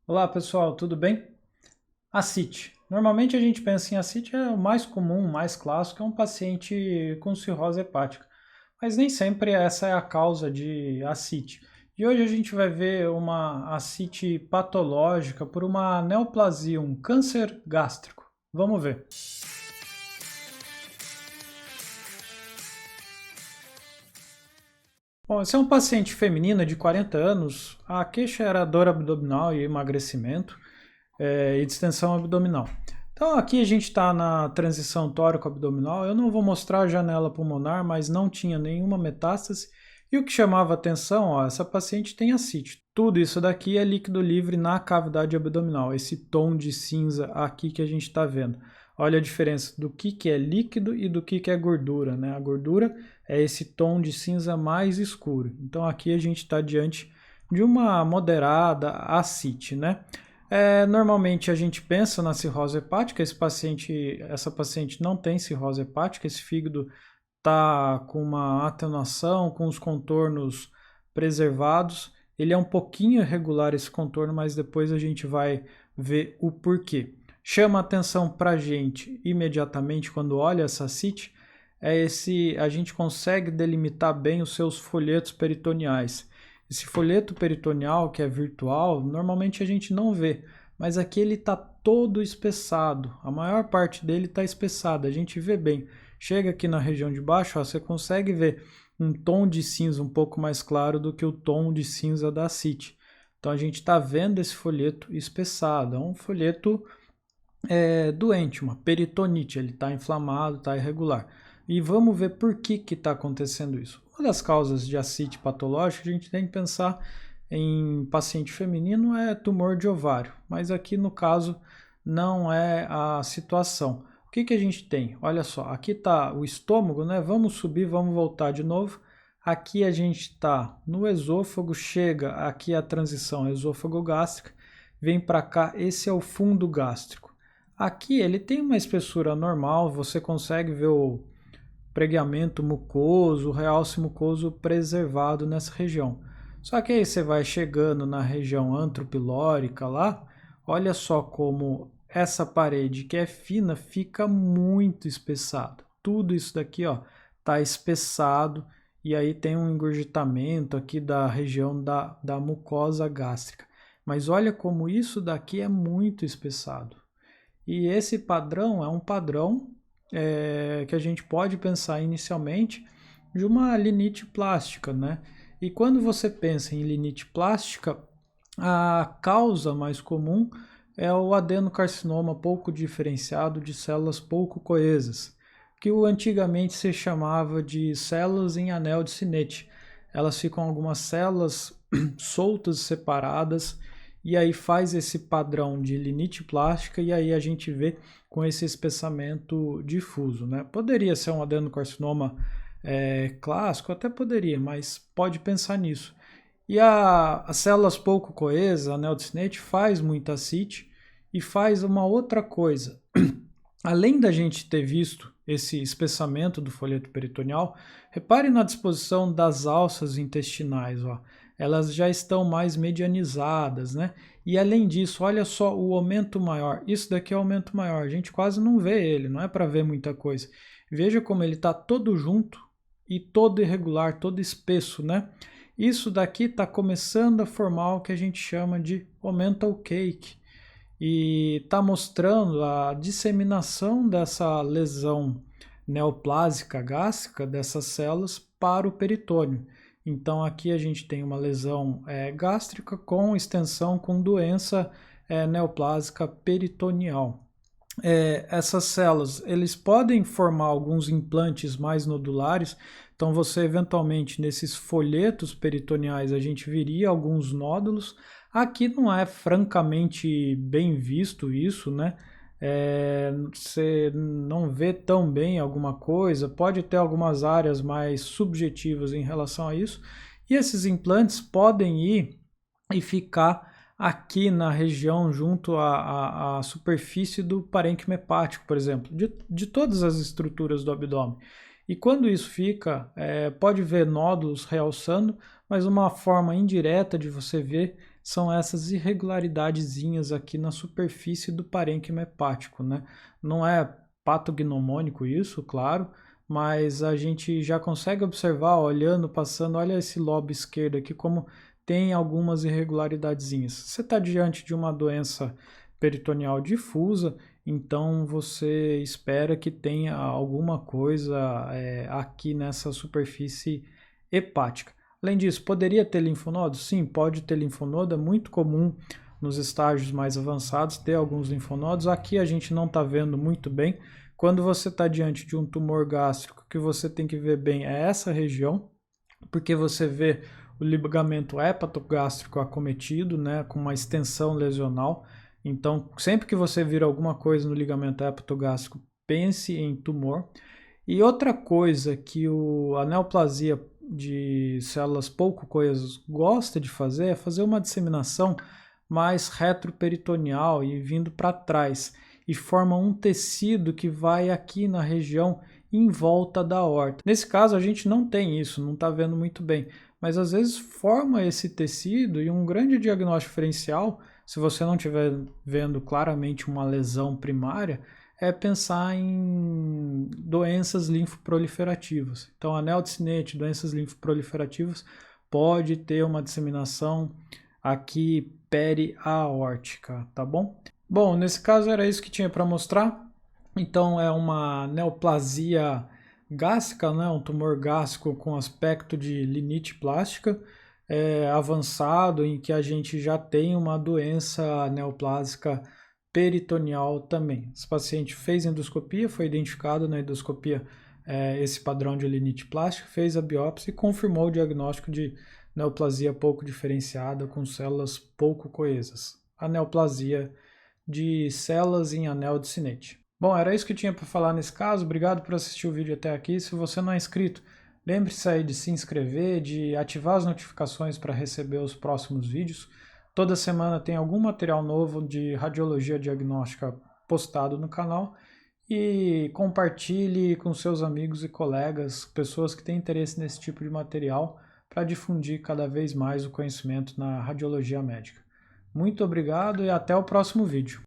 Olá pessoal, tudo bem? Ascite. Normalmente a gente pensa em ascite, é o mais comum, o mais clássico, é um paciente com cirrose hepática. Mas nem sempre essa é a causa de ascite. E hoje a gente vai ver uma ascite patológica por uma neoplasia, um câncer gástrico. Vamos ver. Bom, esse é um paciente feminina de 40 anos. A queixa era dor abdominal e emagrecimento. E distensão abdominal. Então aqui a gente está na transição tórico-abdominal. Eu não vou mostrar a janela pulmonar, mas não tinha nenhuma metástase. E o que chamava atenção, ó, essa paciente tem ascite. Tudo isso daqui é líquido livre na cavidade abdominal, esse tom de cinza aqui que a gente está vendo. Olha a diferença do que é líquido e do que é gordura, né? A gordura é esse tom de cinza mais escuro. Então aqui a gente está diante de uma moderada ascite, né? Normalmente a gente pensa na cirrose hepática, essa paciente não tem cirrose hepática, esse fígado está com uma atenuação, com os contornos preservados. Ele é um pouquinho irregular esse contorno, mas depois a gente vai ver o porquê. Chama atenção para a gente imediatamente quando olha essa CIT, a gente consegue delimitar bem os seus folhetos peritoneais. Esse folheto peritoneal, que é virtual, normalmente a gente não vê, mas aqui ele está todo espessado. A maior parte dele está espessada, a gente vê bem. Chega aqui na região de baixo, ó, você consegue ver um tom de cinza um pouco mais claro do que o tom de cinza da ascite. Então a gente está vendo esse folheto espessado. É um folheto doente, uma peritonite. Ele está inflamado, está irregular. E vamos ver por que está acontecendo isso. Uma das causas de ascite patológica, a gente tem que pensar em paciente feminino é tumor de ovário, mas aqui no caso não é a situação. O que a gente tem? Olha só, aqui está o estômago, né? Vamos subir, vamos voltar de novo. Aqui a gente está no esôfago, chega aqui a transição esôfago-gástrica, vem para cá, esse é o fundo gástrico. Aqui ele tem uma espessura normal, você consegue ver o pregamento mucoso, o realce mucoso preservado nessa região. Só que aí você vai chegando na região antropilórica lá, olha só como essa parede que é fina fica muito espessada. Tudo isso daqui, ó, tá espessado e aí tem um engurgitamento aqui da região da mucosa gástrica. Mas olha como isso daqui é muito espessado. E esse padrão é um padrão que a gente pode pensar inicialmente de uma linite plástica, né? E quando você pensa em linite plástica, a causa mais comum é o adenocarcinoma pouco diferenciado de células pouco coesas, que antigamente se chamava de células em anel de Sinet. Elas ficam algumas células soltas, separadas, e aí faz esse padrão de linite plástica e aí a gente vê com esse espessamento difuso, né? Poderia ser um adenocarcinoma clássico, até poderia, mas pode pensar nisso. E as células pouco coesas, a neodicinete, faz muita ascite e faz uma outra coisa. Além da gente ter visto esse espessamento do folheto peritoneal, repare na disposição das alças intestinais, ó. Elas já estão mais medianizadas, né? E além disso, olha só o aumento maior. Isso daqui é o aumento maior. A gente quase não vê ele, não é para ver muita coisa. Veja como ele está todo junto e todo irregular, todo espesso, né? Isso daqui está começando a formar o que a gente chama de mental cake e está mostrando a disseminação dessa lesão neoplásica gástrica dessas células para o peritônio. Então aqui a gente tem uma lesão gástrica com extensão com doença neoplásica peritoneal. Essas células eles podem formar alguns implantes mais nodulares, então você eventualmente nesses folhetos peritoneais a gente viria alguns nódulos. Aqui não é francamente bem visto isso, né? Você não vê tão bem alguma coisa, pode ter algumas áreas mais subjetivas em relação a isso, e esses implantes podem ir e ficar aqui na região junto à superfície do parênquima hepático, por exemplo, de todas as estruturas do abdômen. E quando isso fica, pode ver nódulos realçando, mas uma forma indireta de você ver são essas irregularidadezinhas aqui na superfície do parênquima hepático, né? Não é patognomônico isso, claro, mas a gente já consegue observar, olhando, passando, olha esse lobo esquerdo aqui, como tem algumas irregularidadezinhas. Você está diante de uma doença peritoneal difusa, então você espera que tenha alguma coisa aqui nessa superfície hepática. Além disso, poderia ter linfonodo? Sim, pode ter linfonodo, é muito comum nos estágios mais avançados ter alguns linfonodos. Aqui a gente não está vendo muito bem. Quando você está diante de um tumor gástrico, o que você tem que ver bem é essa região, porque você vê o ligamento hepatogástrico acometido, né, com uma extensão lesional. Então, sempre que você vir alguma coisa no ligamento hepatogástrico, pense em tumor. E outra coisa que a neoplasia de células pouco coesas gosta de fazer é fazer uma disseminação mais retroperitoneal e vindo para trás, e forma um tecido que vai aqui na região em volta da aorta. Nesse caso a gente não tem isso, não está vendo muito bem, mas às vezes forma esse tecido, e um grande diagnóstico diferencial, se você não estiver vendo claramente uma lesão primária, é pensar em doenças linfoproliferativas. Então, anel de Snedt, doenças linfoproliferativas, pode ter uma disseminação aqui periaórtica, tá bom? Bom, nesse caso era isso que tinha para mostrar. Então, é uma neoplasia gástrica, né? Um tumor gástrico com aspecto de linite plástica, avançado, em que a gente já tem uma doença neoplásica peritoneal também. Esse paciente fez endoscopia, foi identificado na endoscopia esse padrão de linite plástica, fez a biópsia e confirmou o diagnóstico de neoplasia pouco diferenciada com células pouco coesas. A neoplasia de células em anel de Snedt. Bom, era isso que eu tinha para falar nesse caso. Obrigado por assistir o vídeo até aqui. Se você não é inscrito, lembre-se aí de se inscrever, de ativar as notificações para receber os próximos vídeos. Toda semana tem algum material novo de radiologia diagnóstica postado no canal. E compartilhe com seus amigos e colegas, pessoas que têm interesse nesse tipo de material, para difundir cada vez mais o conhecimento na radiologia médica. Muito obrigado e até o próximo vídeo.